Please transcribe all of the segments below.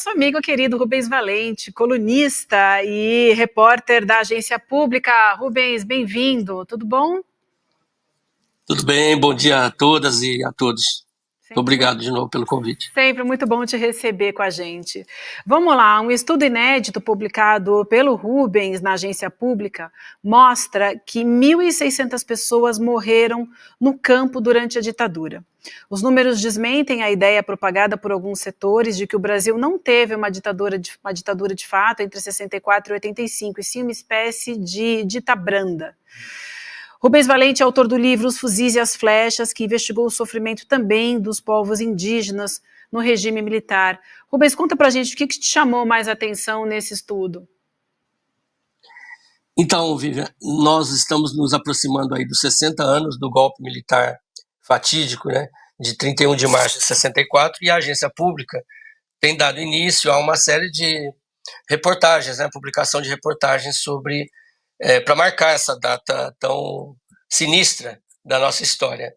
nosso amigo querido Rubens Valente, colunista e repórter da Agência Pública. Rubens, bem-vindo, tudo bom? Tudo bem, bom dia a todas e a todos. Obrigado de novo pelo convite. Sempre muito bom te receber com a gente. Vamos lá, um estudo inédito publicado pelo Rubens na Agência Pública mostra que 1.600 pessoas morreram no campo durante a ditadura. Os números desmentem a ideia propagada por alguns setores de que o Brasil não teve uma ditadura de fato entre 64 e 85, e sim uma espécie de ditabranda. Rubens Valente é autor do livro Os Fuzis e as Flechas, que investigou o sofrimento também dos povos indígenas no regime militar. Rubens, conta pra gente o que te chamou mais atenção nesse estudo. Então, Vivian, nós estamos nos aproximando aí dos 60 anos do golpe militar fatídico, né, de 31 de março de 64, e a Agência Pública tem dado início a uma série de reportagens, né, publicação de reportagens sobre para marcar essa data tão sinistra da nossa história.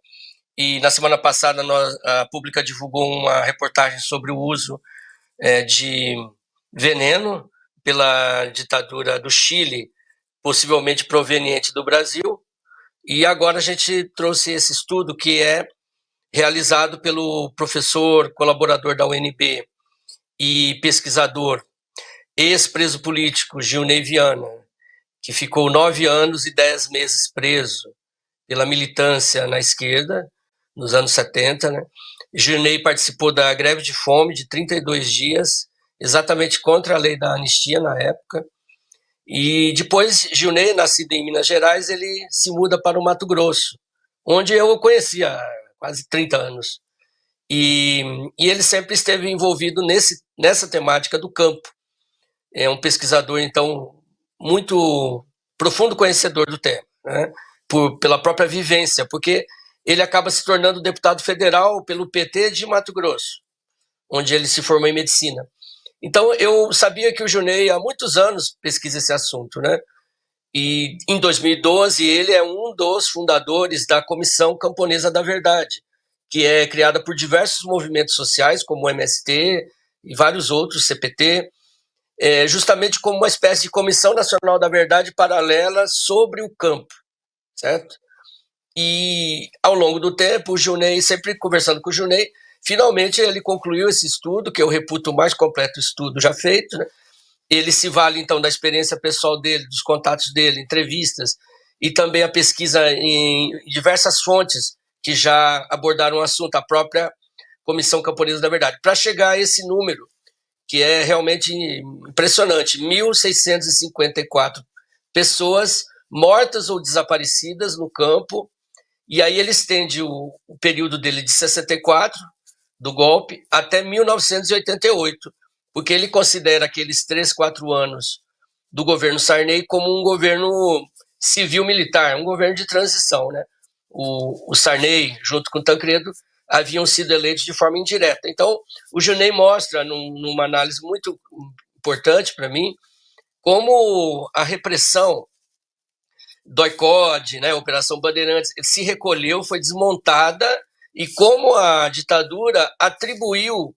E na semana passada a Pública divulgou uma reportagem sobre o uso de veneno pela ditadura do Chile, possivelmente proveniente do Brasil, e agora a gente trouxe esse estudo que é realizado pelo professor, colaborador da UNB e pesquisador, ex-preso político Gilney Viana, que ficou 9 anos e 10 meses preso pela militância na esquerda, nos anos 70. Né? Gilney participou da greve de fome de 32 dias, exatamente contra a lei da anistia na época. E depois, Gilney, nascido em Minas Gerais, ele se muda para o Mato Grosso, onde eu o conheci há quase 30 anos. E ele sempre esteve envolvido nessa temática do campo. É um pesquisador, então, muito profundo conhecedor do tema, né? Pela própria vivência, porque ele acaba se tornando deputado federal pelo PT de Mato Grosso, onde ele se formou em medicina. Então, eu sabia que o Gilney, há muitos anos, pesquisa esse assunto, né? E, em 2012, ele é um dos fundadores da Comissão Camponesa da Verdade, que é criada por diversos movimentos sociais, como o MST e vários outros, CPT, justamente como uma espécie de Comissão Nacional da Verdade paralela sobre o campo, certo? E, ao longo do tempo, o Gilney, sempre conversando com o Gilney, finalmente ele concluiu esse estudo, que eu reputo o mais completo estudo já feito, né? Ele se vale, então, da experiência pessoal dele, dos contatos dele, entrevistas, e também a pesquisa em diversas fontes que já abordaram o assunto, a própria Comissão Camponesa da Verdade, para chegar a esse número, que é realmente impressionante, 1.654 pessoas mortas ou desaparecidas no campo. E aí ele estende o período dele de 64, do golpe, até 1988, porque ele considera aqueles 3, 4 anos do governo Sarney como um governo civil-militar, um governo de transição, né? O Sarney, junto com o Tancredo, haviam sido eleitos de forma indireta. Então, o Gilney mostra, numa análise muito importante para mim, como a repressão do DOI-CODE, né, Operação Bandeirantes, se recolheu, foi desmontada, e como a ditadura atribuiu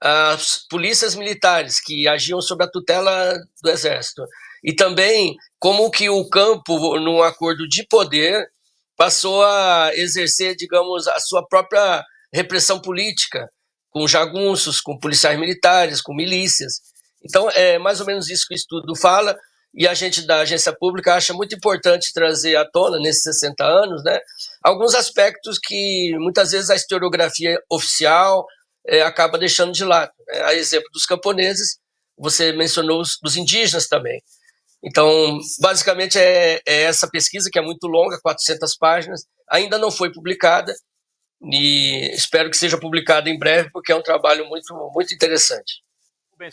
às polícias militares que agiam sob a tutela do Exército. E também como que o campo, num acordo de poder, passou a exercer, digamos, a sua própria repressão política, com jagunços, com policiais militares, com milícias. Então, é mais ou menos isso que o estudo fala, e a gente da Agência Pública acha muito importante trazer à tona, nesses 60 anos, né, alguns aspectos que muitas vezes a historiografia oficial acaba deixando de lado. Né? A exemplo dos camponeses, você mencionou os indígenas também. Então, basicamente, é essa pesquisa, que é muito longa, 400 páginas, ainda não foi publicada, e espero que seja publicada em breve, porque é um trabalho muito, muito interessante.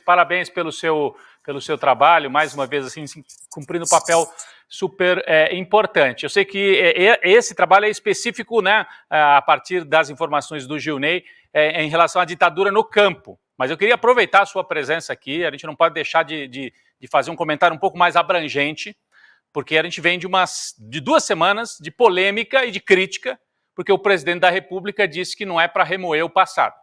Parabéns pelo seu trabalho, mais uma vez, assim, cumprindo um papel super importante. Eu sei que esse trabalho é específico, né, a partir das informações do Gilney, em relação à ditadura no campo. Mas eu queria aproveitar a sua presença aqui, a gente não pode deixar de fazer um comentário um pouco mais abrangente, porque a gente vem de 2 semanas de polêmica e de crítica, porque o presidente da República disse que não é para remoer o passado.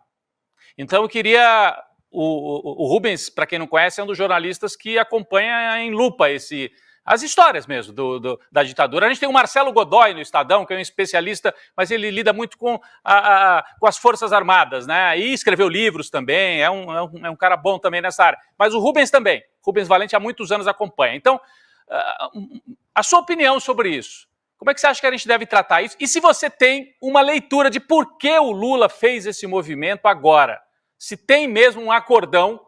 Então eu queria o Rubens, para quem não conhece, é um dos jornalistas que acompanha em lupa as histórias mesmo da ditadura. A gente tem o Marcelo Godoy no Estadão, que é um especialista, mas ele lida muito com as Forças Armadas, né? E escreveu livros também, é um cara bom também nessa área. Mas o Rubens também, Rubens Valente há muitos anos acompanha. Então, a sua opinião sobre isso? Como é que você acha que a gente deve tratar isso? E se você tem uma leitura de por que o Lula fez esse movimento agora? Se tem mesmo um acordão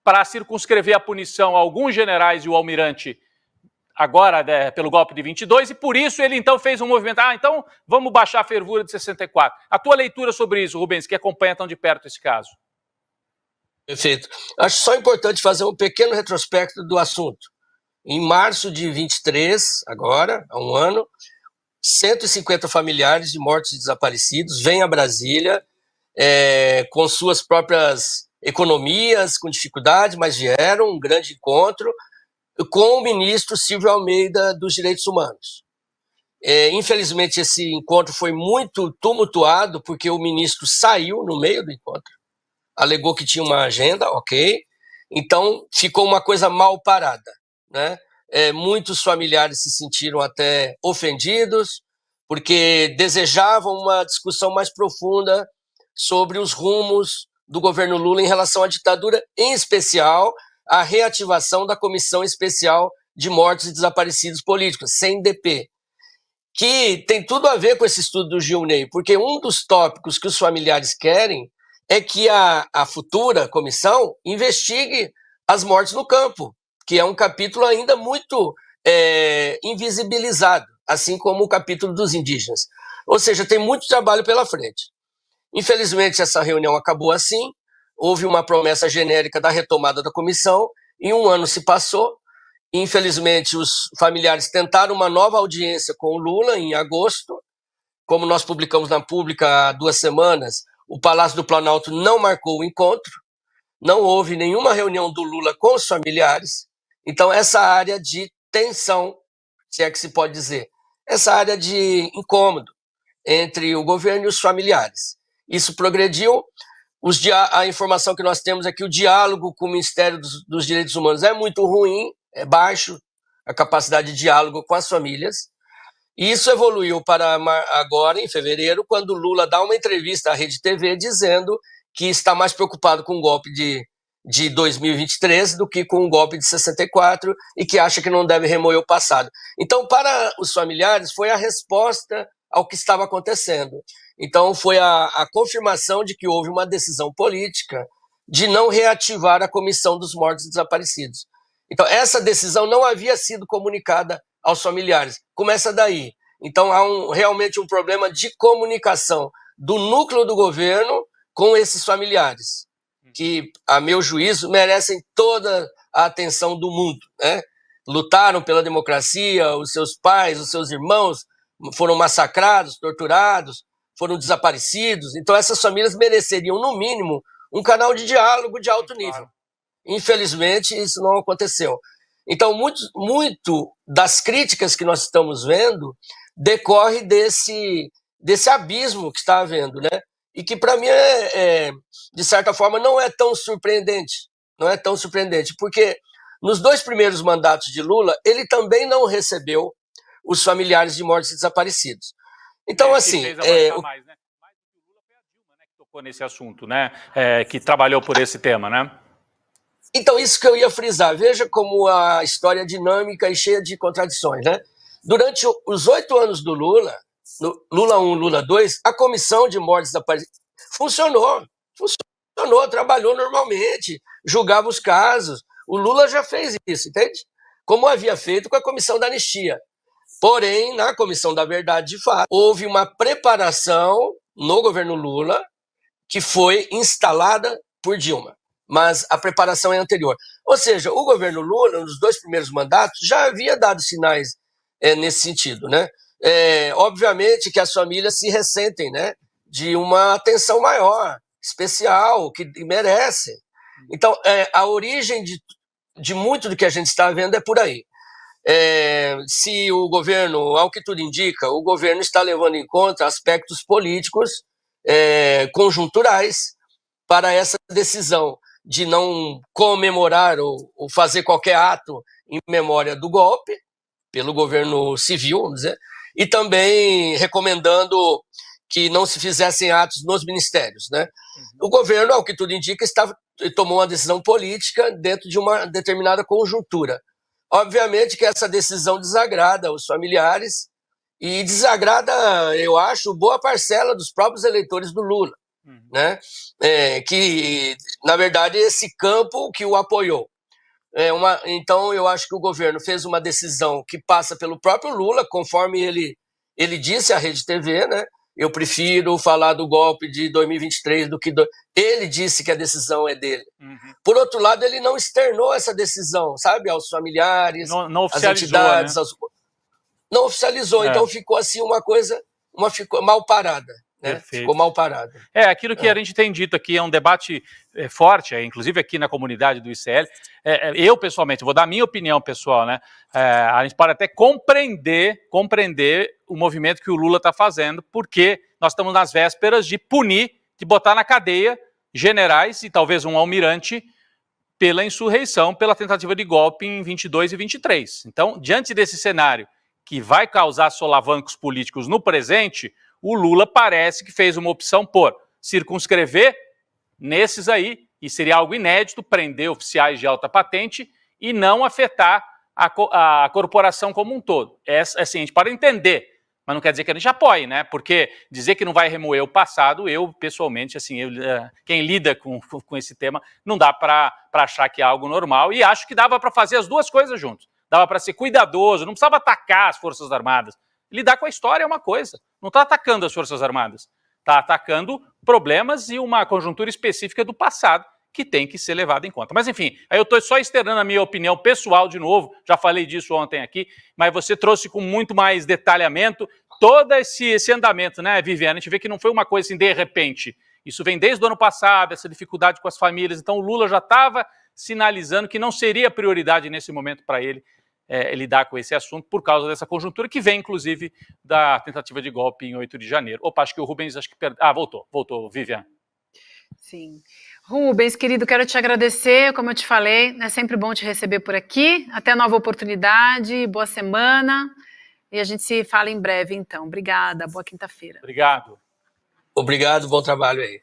para circunscrever a punição a alguns generais e o almirante agora pelo golpe de 22, e por isso ele então fez um movimento, então vamos baixar a fervura de 64. A tua leitura sobre isso, Rubens, que acompanha tão de perto esse caso. Perfeito. Acho só importante fazer um pequeno retrospecto do assunto. Em março de 23, agora, há um ano, 150 familiares de mortos e desaparecidos vêm a Brasília com suas próprias economias, com dificuldade, mas vieram, um grande encontro, com o ministro Silvio Almeida dos Direitos Humanos. Infelizmente, esse encontro foi muito tumultuado, porque o ministro saiu no meio do encontro, alegou que tinha uma agenda, ok, então ficou uma coisa mal parada, né? Muitos familiares se sentiram até ofendidos, porque desejavam uma discussão mais profunda sobre os rumos do governo Lula em relação à ditadura, em especial a reativação da Comissão Especial de Mortos e Desaparecidos Políticos, CEMDP, que tem tudo a ver com esse estudo do Gilney, porque um dos tópicos que os familiares querem é que a futura comissão investigue as mortes no campo, que é um capítulo ainda muito invisibilizado, assim como o capítulo dos indígenas. Ou seja, tem muito trabalho pela frente. Infelizmente, essa reunião acabou assim, houve uma promessa genérica da retomada da comissão, e um ano se passou. Infelizmente, os familiares tentaram uma nova audiência com o Lula em agosto. Como nós publicamos na Pública há 2 semanas, o Palácio do Planalto não marcou o encontro, não houve nenhuma reunião do Lula com os familiares. Então, essa área de tensão, se é que se pode dizer, essa área de incômodo entre o governo e os familiares. Isso progrediu. A informação que nós temos é que o diálogo com o Ministério dos Direitos Humanos é muito ruim, é baixo a capacidade de diálogo com as famílias. E isso evoluiu para agora, em fevereiro, quando o Lula dá uma entrevista à Rede TV dizendo que está mais preocupado com o golpe de 2023 do que com o golpe de 64 e que acha que não deve remoer o passado. Então, para os familiares, foi a resposta ao que estava acontecendo. Então, foi a confirmação de que houve uma decisão política de não reativar a Comissão dos Mortos e Desaparecidos. Então, essa decisão não havia sido comunicada aos familiares. Começa daí. Então, há realmente um problema de comunicação do núcleo do governo com esses familiares, que, a meu juízo, merecem toda a atenção do mundo, né? Lutaram pela democracia, os seus pais, os seus irmãos foram massacrados, torturados, foram desaparecidos. Então, essas famílias mereceriam, no mínimo, um canal de diálogo de alto nível. Infelizmente, isso não aconteceu. Então, muito das críticas que nós estamos vendo decorre desse abismo que está havendo, né? E que, para mim, de certa forma, não é tão surpreendente. Não é tão surpreendente, porque nos 2 primeiros mandatos de Lula, ele também não recebeu os familiares de mortos e desaparecidos. Então, assim... mais, né? Mais do que o Lula foi a Dilma, né, que tocou nesse assunto, né? Que trabalhou por esse tema, né? Então, isso que eu ia frisar. Veja como a história é dinâmica e cheia de contradições, né? Durante os 8 anos do Lula, Lula 1, Lula 2, a Comissão de Mortes Desaparecidos funcionou, trabalhou normalmente, julgava os casos. O Lula já fez isso, entende? Como havia feito com a Comissão da Anistia. Porém, na Comissão da Verdade, de fato, houve uma preparação no governo Lula que foi instalada por Dilma. Mas a preparação é anterior. Ou seja, o governo Lula, nos 2 primeiros mandatos, já havia dado sinais nesse sentido, né? Obviamente que as famílias se ressentem, né, de uma atenção maior, especial, que merecem. Então, a origem de muito do que a gente está vendo é por aí. Se o governo, ao que tudo indica, o governo está levando em conta aspectos políticos conjunturais para essa decisão de não comemorar ou fazer qualquer ato em memória do golpe, pelo governo civil, vamos dizer, e também recomendando que não se fizessem atos nos ministérios, né? O governo, ao que tudo indica, tomou uma decisão política dentro de uma determinada conjuntura. Obviamente que essa decisão desagrada os familiares e desagrada, eu acho, boa parcela dos próprios eleitores do Lula, né? Que, na verdade, esse campo que o apoiou. Então, eu acho que o governo fez uma decisão que passa pelo próprio Lula, conforme ele disse à Rede TV, né? Eu prefiro falar do golpe de 2023 do que... Ele disse que a decisão é dele. Por outro lado, ele não externou essa decisão, sabe? Aos familiares, não às entidades. né? Não oficializou, então ficou assim uma coisa, ficou mal parada. Né? Ficou mal parado. Aquilo que a gente tem dito aqui é um debate forte, inclusive aqui na comunidade do ICL. Eu, pessoalmente, vou dar a minha opinião pessoal, né? A gente pode até compreender o movimento que o Lula está fazendo, porque nós estamos nas vésperas de punir, de botar na cadeia generais e talvez um almirante pela insurreição, pela tentativa de golpe em 22 e 23. Então, diante desse cenário que vai causar solavancos políticos no presente, o Lula parece que fez uma opção por circunscrever nesses aí, e seria algo inédito, prender oficiais de alta patente e não afetar a corporação como um todo. Assim, a gente pode entender, mas não quer dizer que a gente apoie, né? Porque dizer que não vai remoer o passado, eu, pessoalmente, assim, quem lida com esse tema, não dá para achar que é algo normal, e acho que dava para fazer as duas coisas juntos. Dava para ser cuidadoso, não precisava atacar as Forças Armadas. Lidar com a história é uma coisa, não está atacando as Forças Armadas, está atacando problemas e uma conjuntura específica do passado que tem que ser levada em conta. Mas enfim, aí eu estou só externando a minha opinião pessoal de novo, já falei disso ontem aqui, mas você trouxe com muito mais detalhamento todo esse andamento, né, Viviane? A gente vê que não foi uma coisa assim de repente, isso vem desde o ano passado, essa dificuldade com as famílias, então o Lula já estava sinalizando que não seria prioridade nesse momento para ele lidar com esse assunto por causa dessa conjuntura que vem, inclusive, da tentativa de golpe em 8 de janeiro. Opa, acho que o Rubens perdeu. Voltou, Viviane. Sim. Rubens, querido, quero te agradecer, como eu te falei, é sempre bom te receber por aqui, até nova oportunidade, boa semana, e a gente se fala em breve, então. Obrigada, boa quinta-feira. Obrigado. Obrigado, bom trabalho aí.